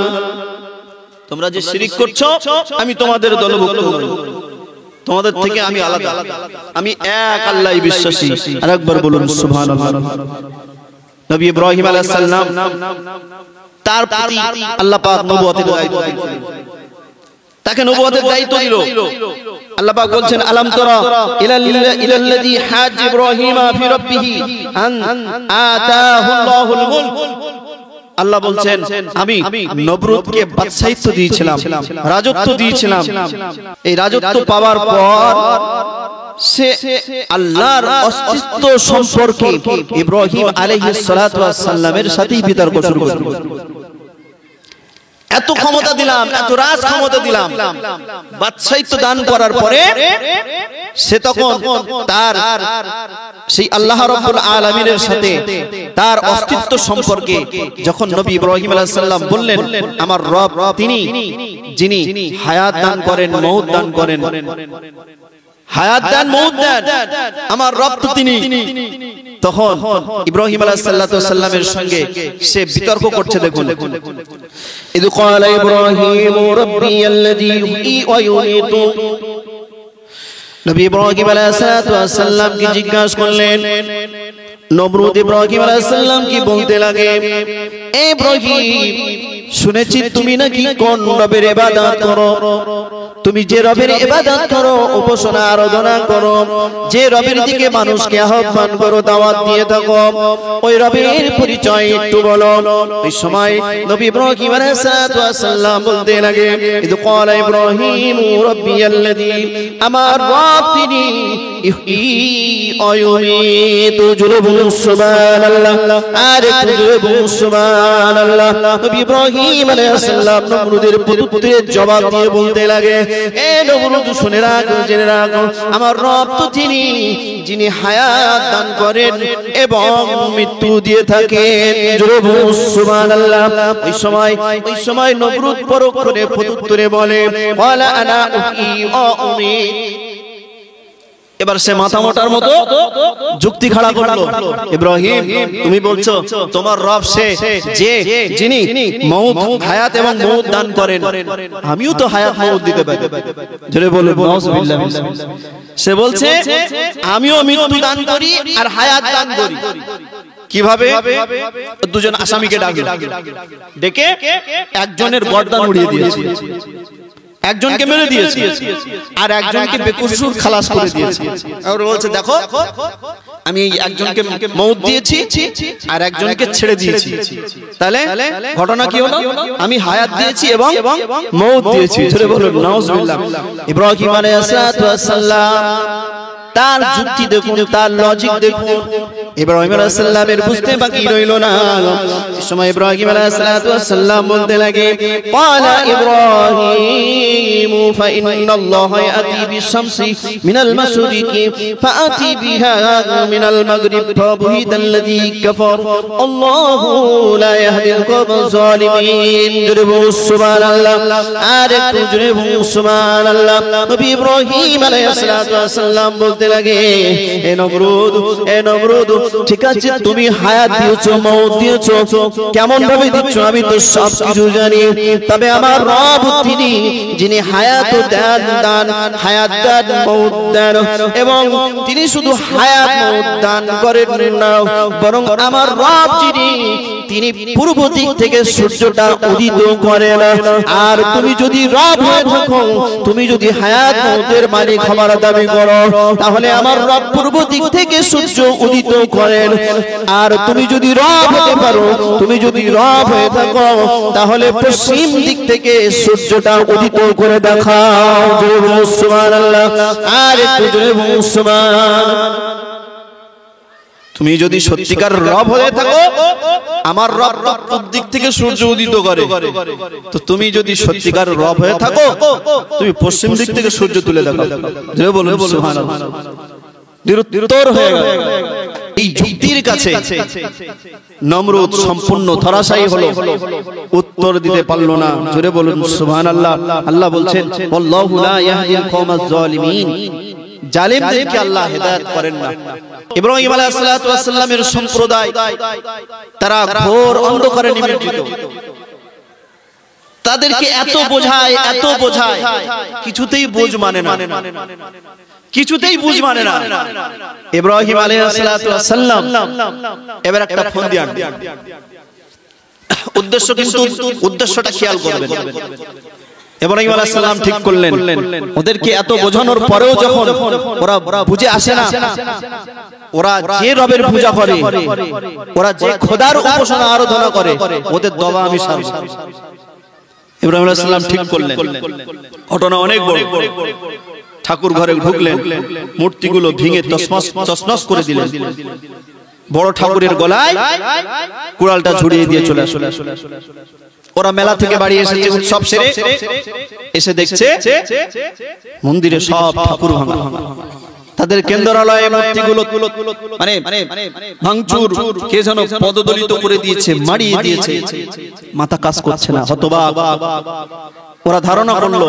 তোমরা যে শিরক করছো আমি তোমাদের দলভুক্ত নই, তোমাদের থেকে আমি আলাদা, আমি এক আল্লাহই বিশ্বাসী। আরেকবার বলুন সুবহানাল্লাহ। নবী ইব্রাহিম আলাইহিস সালাম তার প্রতি আল্লাহ পাক নবুয়তের দায়িত্ব দিলেন, তাকে নবুয়তের দায়িত্ব দিল। আল্লাহ পাক বলছেন আলাম তারা ইলাল্লাযী হাজ ইব্রাহিমা ফি রাব্বিহি আন আতাহুল্লাহুল মুলক। আল্লাহ বলছেন আমি নমরুদকে বাদশাহিত্ব দিয়েছিলাম, রাজত্ব দিয়েছিলাম। এই রাজত্ব পাওয়ার পর সে আল্লাহর অস্তিত্ব সম্পর্কে ইব্রাহিম আলাইহিস সালাতু ওয়াস সালামের সাথে বিতর্ক শুরু করল। এত ক্ষমতা দিলাম, এত রাজ ক্ষমতা দিলাম, বাদশাহিত্ব দান করার পরে সে তখন তার সেই আল্লাহ রাব্বুল আলামিনের সাথে তার অস্তিত্ব সম্পর্কে যখন নবী ইব্রাহিম আলাইহিস সালাম বললেন আমার রব তিনি যিনি হায়াত দান করেন, মউত দান করেন, হায়াত দান মউত দেন, আমার রব তো তিনি। তখন ইব্রাহিম আলাইহিস সালামের সঙ্গে সে বিতর্ক করছে। দেখুন ইদ ক্বালা ইব্রাহিম রাব্বিয়াল্লাযী ইউহয়ী ওয়া ইউমীতু। নবী ইব্রাহিম আলাইহিস সালাম কি জিজ্ঞাসা করলেন, নমরুদ ইব্রাহিম আলাইহিস সালাম কি বলতে লাগে ইব্রাহিম শুনেছি তুমি নাকি কোন রবের ইবাদত করো, তুমি যে রবের ইবাদত করো, উপাসনা আরাধনা করো, যে রবের দিকে মানুষকে আহ্বান করো, দাওয়াত দিয়ে থাকো, ওই রবের পরিচয় একটু বলো। ওই সময় নবী ইব্রাহিম আলাইহিস সালাম বলতে লাগে ইদ ক্বালা ইব্রাহিম রাব্বিয়াল্লাযী, আমার রব তিনি ইউহয়ী ওয়া ইউমীতু। জোরে বলুন সুবহানাল্লাহ। আর একটু জোরে বলুন সুবহানাল্লাহ। নবী ইব্রাহিম আলাইহিস সালাম নমরুদের পুত্রের জবাব দিয়ে বলতে লাগে এ নমরুদ শুনে রাখো, জেনে রাখো, আমার রব তো তিনি যিনি হায়াত দান করেন এবং মৃত্যু দিয়ে থাকেন। জোরে বলুন সুবহানাল্লাহ। ওই সময় নমরুদ পরক্ষণে প্রত্যুত্তরে বলে ওয়ালা আনা উহয়ী ওয়া উমীত। এবার সে মাথা মোটার মতো যুক্তি খাড়া করলো, ইব্রাহিম তুমি বলছো তোমার রব সে যে যিনি মউত হায়াত এবং মউত দান করেন, আমিও তো হায়াত মউত দিতে পারি। জোরে বলুন নাউজুবিল্লাহ। সে বলছে আমিও মৃত্যু দান করি আর হায়াত দান করি। কিভাবে? দুজন আসামিকে ডেকে একজনের গর্দান উড়িয়ে দিয়েছে, একজনকে মেরে দিয়েছে আর একজনকে বেকসুর খালাস করে দিয়েছে। আর বলছে দেখো আমি একজনকে মউত দিয়েছি আর একজনকে ছেড়ে দিয়েছি, তাহলে ঘটনা কি হলো? আমি হায়াত দিয়েছি এবং মউত দিয়েছি। জোরে বলুন নাউজুবিল্লাহ। ইব্রাহিম আলাইহিস সালাম তার যুক্তি দেখুন, তার লজিক দেখুন। ইব্রাহিম আলাইহিস সালামের বুঝতে বাকি রইল না। এই সময় ইব্রাহিম আলাইহিস সালাম বলতে লাগে, ক্বালা ইব্রাহিম ফাইন্নাল্লাহা ইয়াতি বিশ-শামসি মিনাল মাশরিকি ফাআতি বিহা মিনাল মাগরিব ফাবুহিতাল্লাযী কাফার আল্লাহু লা ইয়াহদিল কওমাজ জালিমিন। জোরে বলুন সুবহানাল্লাহ। আর একটু জোরে বলুন সুবহানাল্লাহ। নবী ইব্রাহিম আলাইহিস সালাম বলতে লাগে, এ নমরুদ ঠিক আছে তুমি হায়াত দিয়েছো মউত দিয়েছো, কেমন ভাবে দিচ্ছ আমি তো সব কিছু জানি, তবে আমার রব তিনি যিনি হায়াত দান হায়াত দান মউত দান, এবং তিনি শুধু হায়াত মউত দান করেন না, বরং আমার রব যিনি তিনি পূর্ব দিক থেকে সূর্যটা উদিত করেন। আর তুমি যদি রব হয়ে থাকো, তুমি যদি হায়াত মউতের মালিক হবার দাবি করো, তাহলে আমার রব পূর্ব দিক থেকে সূর্য উদিত করেন। আর তুমি যদি রব হতে পারো, তুমি যদি রব হয়ে থাকো, তাহলে পশ্চিম দিক থেকে সূর্যটা উদিত করে দেখাও। জোরে বলুন সুবহানাল্লাহ। আর একটু জোরে বলুন সুবহানাল্লাহ। তুমি যদি সত্যিকার রব হয়ে থাকো, আমার রব পূর্ব দিক থেকে সূর্য উদিত করে, তো তুমি যদি সত্যিকার রব হয়ে থাকো, তুমি পশ্চিম দিক থেকে সূর্য তুলে দেখাও। জোরে বলুন সুবহানাল্লাহ। নিরুত্তর হয়ে গেল। এই যুক্তির কাছে নমরুদ সম্পূর্ণ ধরাশায়ী হলো, উত্তর দিতে পারলো না। জোরে বলুন সুবহানাল্লাহ। আল্লাহ বলছেন আল্লাহু লা ইয়াহদিল কওমাজ জালিমিন, জালিমদেরকে আল্লাহ হেদায়েত করেন না। ইব্রাহিম আলাইহিস সালামের সম্প্রদায় তারা ঘোর অন্ধকারে নিমজ্জিত, তাদেরকে এত বোঝায় কিছুতেই বুঝ মানে না, কিছুতেই বুঝ মানে না। ইব্রাহিম আলাইহিস সালাম এবার একটা ফোন দিয়ে উদ্দেশ্য, কিন্তু উদ্দেশ্যটা খেয়াল করবেন। ইব্রাহিম আলাইহিস সালাম ঠিক করলেন, ওদেরকে এত বোঝানোর পরেও যখন ওরা বুঝে আসে না, ওরা যে রবের পূজা করে, ওরা যে খোদার উপাসনা আরাধনা করে, ওদের দবা আমি সারব। ইব্রাহিম আলাইহিস সালাম ঠিক করলেন। ঘটনা অনেক বড়। ঠাকুর ঘরে ঢুকলেন, মূর্তিগুলো ভেঙে তছনছ করে দিলেন, বড় ঠাকুরের গলায় কুড়ালটা ঝুড়িয়ে দিয়ে চলে আসলেন। ওরা মেলা থেকে বাড়ি এসেছে, উৎসব সেরে এসে দেখছে মন্দিরে সব ঠাকুর ভাঙা, তাদের কেন্দ্রালয়ে মূর্তিগুলো মানে ভাঙচুর, কে যেন পদদলিত করে দিয়েছে, মারিয়ে দিয়েছে, মাথা কাজ করছে না, হতবাক। ওরা ধারণা করলো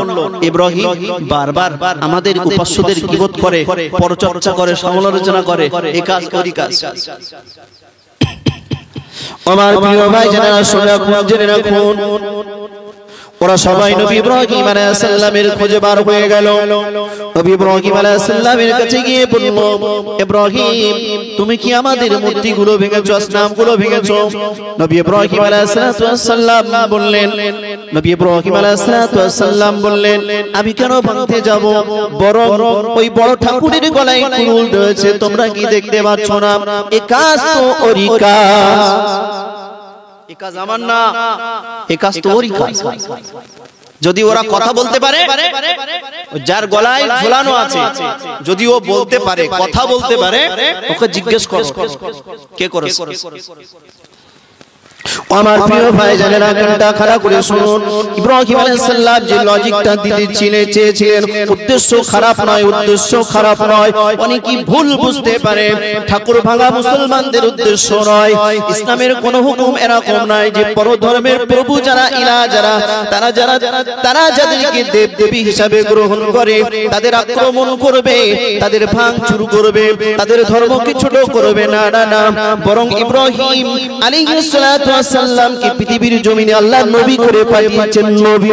ইব্রাহিম বারবার আমাদের উপাস্যদের গীবত করে, পরচর্চা করে, সমালোচনা করে, এই কাজ ওই কাজ। আমার প্রিয় ভাই যারা শুনে রাখুন, জেনে রাখুন, ওরা সবাই নবী ইব্রাহিম আলাইহিস সালামের খোঁজে বার হয়ে গেল। নবী ইব্রাহিম আলাইহিস সালামের কাছে গিয়ে বলল, ইব্রাহিম তুমি কি আমাদের মূর্তিগুলো ভেঙেছো, আসনামগুলো ভেঙেছো? নবী ইব্রাহিম আলাইহিস সালাম বললেন, আমি কেন ভাঙতে যাব, বরং ওই বড় ঠাকুরের গলায় কুড়ুল রয়েছে, তোমরা কি দেখতে পাচ্ছ না? এ কাজ তো ওরই কাজ, এ কাজ আমার না, এ কাজ তো ওরই কাজ। যদি ওরা কথা বলতে পারে, যার গলায় ঝোলানো আছে, যদি ও বলতে পারে, কথা বলতে পারে, ওকে জিজ্ঞেস করো কে করেছে। আমার প্রিয় ভাই জানেরা, কানটা খাড়া করে শুনুন। ইব্রাহিম আলাইহিস সালাম যে লজিকটা দিতে চেয়েছিলেন, উদ্দেশ্য খারাপ নয়, উদ্দেশ্য খারাপ নয়। অনেকেই ভুল বুঝতে পারে, ঠাকুর ভাঙা মুসলমানদের উদ্দেশ্য নয়। ইসলামের কোন হুকুম এরকম নয় যে পরধর্মের প্রভু যারা ইলাহ যারা তারা যাদেরকে দেব দেবী হিসাবে গ্রহণ করে তাদের আক্রমণ করবে, তাদের ভাঙচুর করবে, তাদের ধর্মকে ছোট করবে না, না, না। বরং ইব্রাহিম আলাইহিস সালাতু সাল্লামকে পৃথিবীর জমিনে আল্লাহ নবী করে পাঠিয়েছেন। নবী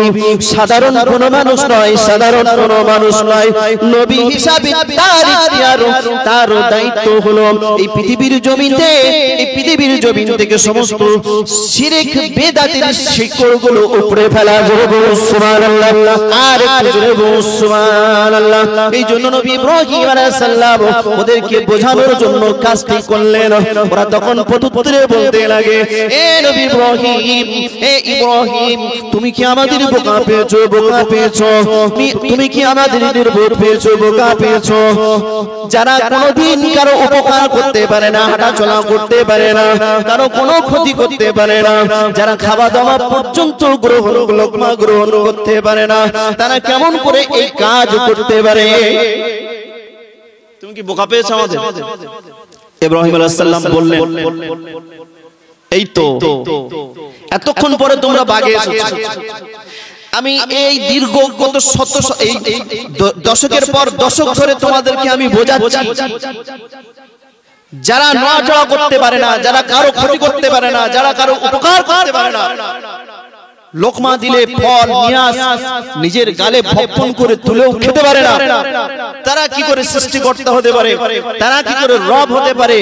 সাধারণ কোনো মানুষ নয়, সাধারণ কোনো মানুষ নয়। নবী হিসাবে তার ইখতিয়ার, তার দায়িত্ব হলো এই পৃথিবীর জমিন থেকে সমস্ত শিরক বেদাতের শিকড়গুলো উপড়ে ফেলা। জোরে বলুন সুবহানাল্লাহ, আর জোরে বলুন সুবহানাল্লাহ। এই জন্য নবী ইব্রাহিম আলাইহিস সালাম ওদেরকে বোঝানোর জন্য কাজটি করলেন। ওরা তখন প্রত্যুত্তরে বলতে লাগে, এ নবী ইব্রাহিম, এ ইব্রাহিম, তুমি কি আমাদের বোকা পেয়েছো, বোকা পেয়েছো? তুমি কি আমাদের নির্বোধ পেয়েছো, বোকা পেয়েছো? যারা কোনোদিন কারো উপকার করতে পারে না, হাঁটা চলা করতে পারে না, কারো কোনো ক্ষতি করতে পারে না, যারা খাওয়া দাওয়া পর্যন্ত লোকমা গ্রহণ করতে পারে না, তারা কেমন করে এই কাজ করতে পারে? তুমি কি বোকা পেয়েছো আমাদের? ইব্রাহিম আলাইহিস সালাম বললেন, এই তো এতক্ষণ পরে তোমরা বাগে এসেছো। আমি এই দীর্ঘ গত এই দশকের পর দশক ধরে তোমাদেরকে আমি বোঝাচ্ছি, যারা নড়াচড়া করতে পারে না, যারা কারো ক্ষতি করতে পারে না, যারা কারো উপকার করতে পারে না, লোকমা দিলে ফল নিয়াজ নিজের গালে ভক্ষণ করে তুলেও খেতে পারে না, তারা কি করে সৃষ্টিকর্তা হতে পারে? তারা কি করে রব হতে পারে?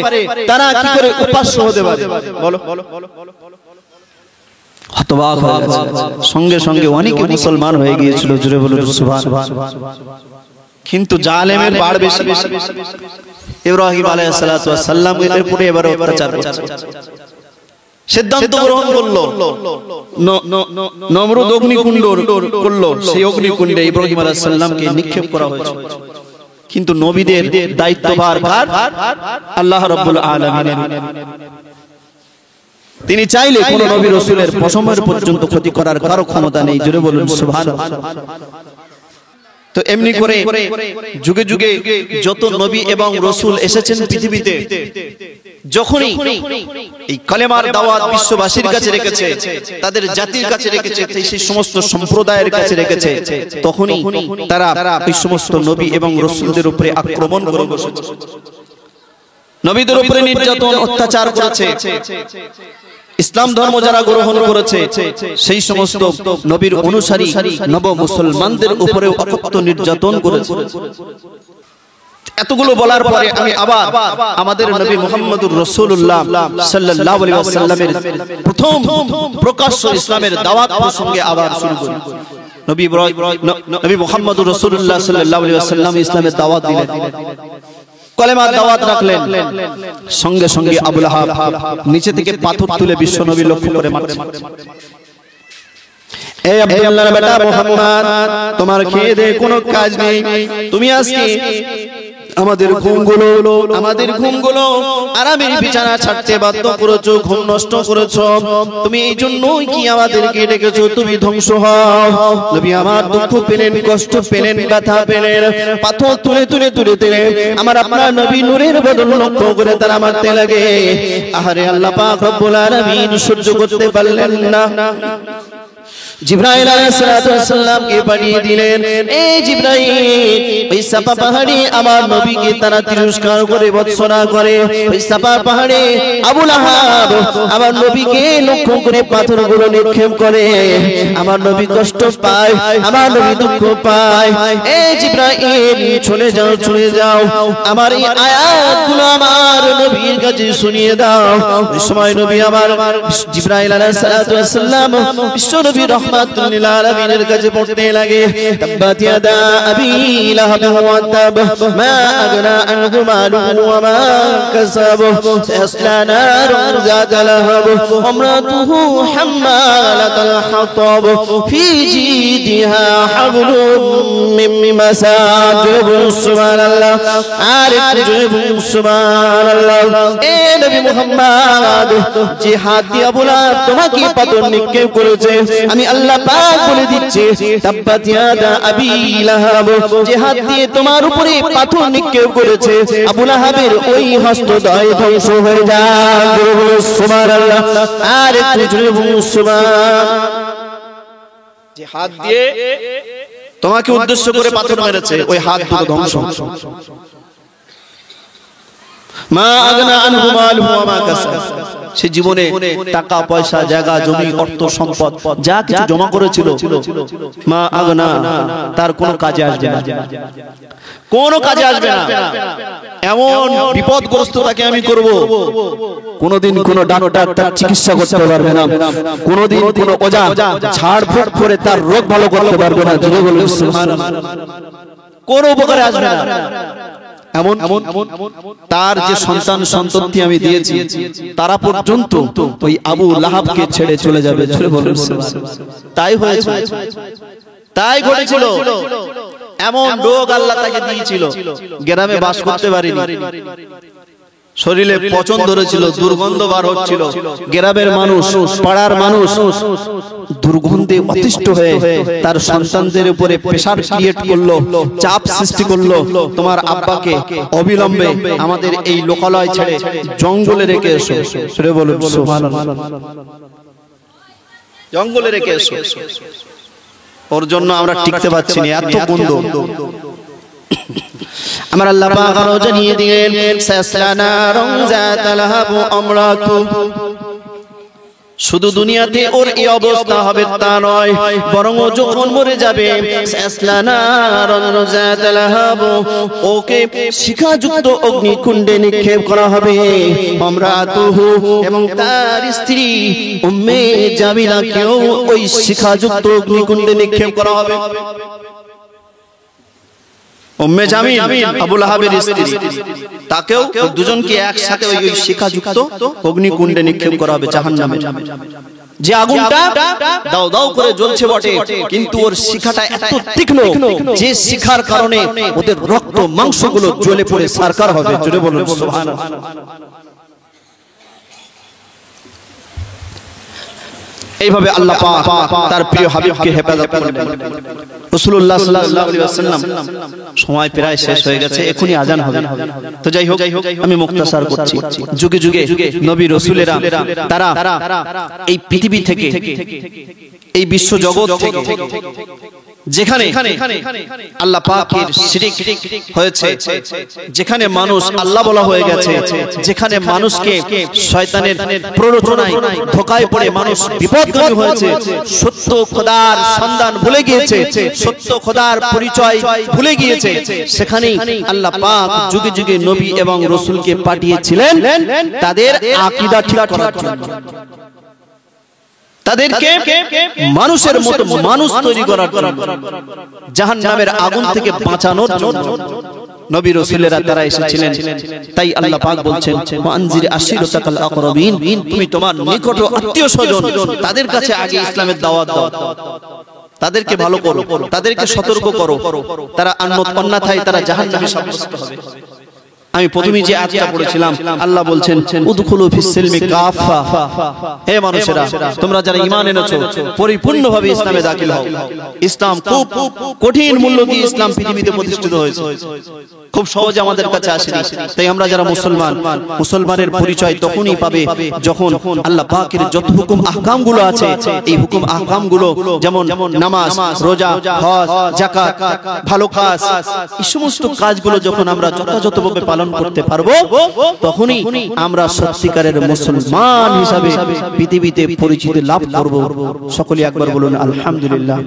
তারা কি করে উপাস্য হতে পারে? বলো। হতবাক হয়ে গেছে। সঙ্গে সঙ্গে অনেকে মুসলমান হয়ে গিয়েছিল। জোরে বলুন সুবহানাল্লাহ। কিন্তু জালেমের বাড় বেশি। ইব্রাহিম আলাইহিস সালাম এর উপরে এবার অত্যাচার করছে, সিদ্ধান্ত গ্রহণ করলো। নমরুদ অগ্নিকুণ্ড করলো, সেই অগ্নিকুণ্ডে ইব্রাহিম আলাইহিস সালামকে নিক্ষেপ করা হয়েছে। কিন্তু নবীদের দায়িত্বভার কার? আল্লাহ রাব্বুল আলামিনের। তিনি চাইলে কোন নবী রাসূলের পশমের পর্যন্ত ক্ষতি করার কারো ক্ষমতা নেই। জোরে বলুন সুবহানাল্লাহ। তো এমনি করে যুগে যুগে যত নবী এবং রাসূল এসেছেন পৃথিবীতে, যখনই এই কালেমার দাওয়াত বিশ্ববাসীর কাছে রেখেছে, তাদের জাতির কাছে রেখেছে, সেই সমস্ত সম্প্রদায়ের কাছে রেখেছে, তখনই তারা এই সমস্ত নবী এবং রাসূলদের উপরে আক্রমণ করে বসেছে, নবীদের উপরে নির্যাতন অত্যাচার করেছে। ইসলাম ধর্ম যারা গ্রহণ করেছে সেই সমস্ত নবীর অনুসারী নব মুসলমানদের উপরে অকথ্য নির্যাতন করেছে। এতগুলো বলার পরে আমি আবার আমাদের নবী মুহাম্মদুর রাসূলুল্লাহ সাল্লাল্লাহু আলাইহি ওয়াসাল্লামের প্রথম প্রকাশ্য ইসলামের দাওয়াত প্রসঙ্গে আবার শুরু করি। নবী মুহাম্মদুর রাসূলুল্লাহ সাল্লাল্লাহু আলাইহি ওয়াসাল্লাম ইসলামের দাওয়াত দিলেন, কলেমার দাওয়াত রাখলেন। সঙ্গে সঙ্গে আবু লাহাব নিচে থেকে পাথর তুলে বিশ্ব নবী লক্ষ্য করে মারছে। এই আব্দুল্লাহর বেটা মুহাম্মদ, তোমার খেয়ে দে কোনো কাজ নেই, তুমি আজকে আমাদের ঘুমগুলো আরামের বিছানা ছাড়তে বাধ্য করেছো, ঘুম নষ্ট করেছো। তুমি এই জন্যই কি আমাদেরকে ডেকেছো? তুমি ধ্বংস হও। নবী আমার দুঃখ পেলেন, কষ্ট পেলেন, ব্যথা পেলেন, পাথর তুলে আমার আপনার নবী নূরের বদল লক্ষ্য করে তারা মারতে লাগে। আহারে আল্লাহ পাক রব্বুল আলামিন সহ্য করতে পারলেন না। জিবরাইল আলাইহিস সালামকে পাঠিয়ে দিলেন, এই জিবরাইল ওই সাফা পাহাড়ে আমার নবীকে তারা তিরস্কার করে ভৎসনা করে। ওই সাফা পাহাড়ে আবু লাহাব আমার নবীকে লক্ষ্য করে পাথরগুলো নিক্ষেপ করে। আমার নবী কষ্ট পায়, আমার নবী দুঃখ পায়। এই জিবরাইল চলে যাও, আমার এই আয়াতগুলো আমার নবীর কাছে শুনিয়ে দাও। ওই সময় নবী আমার জিবরাইল আলাইহিস সালাম বিশ্ব নবী রাহমাতুল লিল আলামিনের কাছে পড়তে লাগে, তাব্বাত ইয়াদা আবি লাহাব وتب ما أغنى عنه ماله وما كسب سيصلى نارا ذات لهب وامرأته حمالة الحطب في جيدها حبل من مسد سبحان الله عارف سبحان الله এ নবী মুহাম্মদ যে হাত দিয়ে আবু লাহাব তোমাকে পাথর নিক্ষেপ করেছে আমি আল্লাহ পাক বলে দিচ্ছি তাব্বাত ইয়াদা আবি লাহাব যে হাত দিয়ে তোমার উপরে পাথর নিক্ষেপ করেছে আবু লাহাবের ওই হস্তদ্বয় ধ্বংস হয়ে যাক সুবহানাল্লাহ আর একটু জোরে বলুন সুবহান যে হাত দিয়ে তোমাকে উদ্দেশ্য করে পাথর মেরেছে ওই হাত দুটো ধ্বংস মা আগনা আনহু মালহু ওয়া মা কাসাব সে জীবনে টাকা পয়সা জায়গা জমি অর্থ সম্পদ যা কিছু জমা করেছিল মা আগনা তার কোনো কাজে আসবে না কোনো কাজে আসবে না এমন বিপদগ্রস্ত তাকে আমি করব কোনদিন কোন ডাক্তার তার চিকিৎসা করতে পারবে না কোনদিন কোন ওঝা ঝাড়ফুঁক করে তার রোগ ভালো করতে পারবে না জোরে বলুন সুবহানাল্লাহ কোন উপকারে আসবে না এমন তার যে সন্তান সন্ততি আমি দিয়েছি তারা পর্যন্ত ওই আবু লাহাবকে ছেড়ে চলে যাবে জোরে বলুন তাই হয়েছে তাই ঘটেছিল এমন রোগ আল্লাহ তাকে দিয়েছিল গ্রামে বাস করতে পারেনি শরীরে পচন ধরেছিল দুর্গন্ধ বার হচ্ছিল গ্রামের মানুষ পাড়ার মানুষ দুর্গন্ধে অতিষ্ঠ হয়ে তার সন্তানদের উপরে প্রেসার ক্রিয়েট করলো চাপ সৃষ্টি করলো তোমার আব্বাকে অবিলম্বে আমাদের এই লোকালয় ছেড়ে জঙ্গলে রেখে এসো সেটা বলুন সুবহানাল্লাহ জঙ্গলে রেখে এসো ওর জন্য আমরা টিকতে পারছি না এত গন্ধ আমার আল্লাহ পাক আরো জানিয়ে দিলেন সায়াসলা নারুন যাতা লাহাব আমরাতু শুধু দুনিয়াতে ওর এই অবস্থা হবে তা নয় বরং ও যখন মরে যাবে সায়াসলা নারুন যাতা লাহাব ওকে শিখাযুক্ত অগ্নিকুণ্ডে নিক্ষেপ করা হবে আমরাতুহু এবং তার স্ত্রী উম্মে জামিলাকেও ওই শিখাযুক্ত অগ্নিকুণ্ডে নিক্ষেপ করা হবে উম্মে জামিল আবু লাহাবের স্ত্রী তাকেও দুজনকে একসাথে ওই শিখাযুক্ত অগ্নিকুণ্ডে নিক্ষেপ করা হবে জাহান্নামে যে আগুনটা দাও দাও করে জ্বলছে বটে কিন্তু ওর শিখাটা এত তীক্ষ্ণ যে শিখার কারণে ওদের রক্ত মাংসগুলো জ্বলে পড়ে সারকার হবে জোরে বলুন সুবহানাল্লাহ এইভাবে আল্লাহ পাক তার প্রিয় হাবিবকে হেফাজত করলেন রাসূলুল্লাহ সাল্লাল্লাহু আলাইহি ওয়াসাল্লাম সময় প্রায় শেষ হয়ে গেছে এখনি আজান হবে তো যাই হোক আমি মুখতাসার করছি যুগে যুগে নবী রাসূলেরা তারা এই পৃথিবী থেকে এই বিশ্ব জগৎ থেকে যেখানে আল্লাহ পাকের শিরক হয়েছে যেখানে মানুষ আল্লাহ বলা হয়ে গেছে যেখানে মানুষকে শয়তানের প্ররোচনায় ধোঁকায় পড়ে মানুষ বিপদগামী হয়েছে সত্য খোদার সন্ধান ভুলে গিয়েছে সত্য খোদার পরিচয় ভুলে গিয়েছে সেখানেই আল্লাহ পাক যুগে যুগে নবী এবং রাসূলকে পাঠিয়েছিলেন তাদের আকীদা ঠিক করার জন্য তাদেরকে মানুষের মতো মানুষ তৈরি করার জন্য জাহান্নামের আগুন থেকে বাঁচানোর জন্য নবী রাসূলেরা তারা এসেছিলেন তাই আল্লাহ পাক বলছেন ওয়ানজির আশিরাতাকাল আকরাবিন তুমি তোমার নিকট আত্মীয়স্বজন তাদের কাছে আগে ইসলামের দাওয়াত দাও তাদেরকে ভালো করো তাদেরকে সতর্ক করো তারা অন্যথায় তারা জাহান্নামে সাব্যস্ত হবে আমি প্রথমে যে আয়াতটা পড়েছিলাম আল্লাহ বলছেন উদখুলু ফিস সিলমি কাফা হে মানুষেরা তোমরা যারা ঈমান এনেছো পরিপূর্ণভাবে ইসলামে দাখিল হও ইসলাম খুব কঠিন মূল্য দিয়ে ইসলাম পৃথিবীতে প্রতিষ্ঠিত হয়েছে খুব সহজে আমাদের কাছে আসেনি তাই আমরা যারা মুসলমানের পরিচয় তখনই পাবে যখন আল্লাহ পাকের যত হুকুম আহকাম গুলো আছে এই হুকুম আহকাম গুলো যেমন নামাজ রোজা হজ যাকাত ভালো কাজ এই সমস্ত কাজগুলো যখন আমরা যথাযথভাবে পালন করতে পারবো তখনই আমরা সত্যিকারের মুসলমান হিসাবে পৃথিবীতে পরিচিতি লাভ করব সকলে একবার বলুন আলহামদুলিল্লাহ।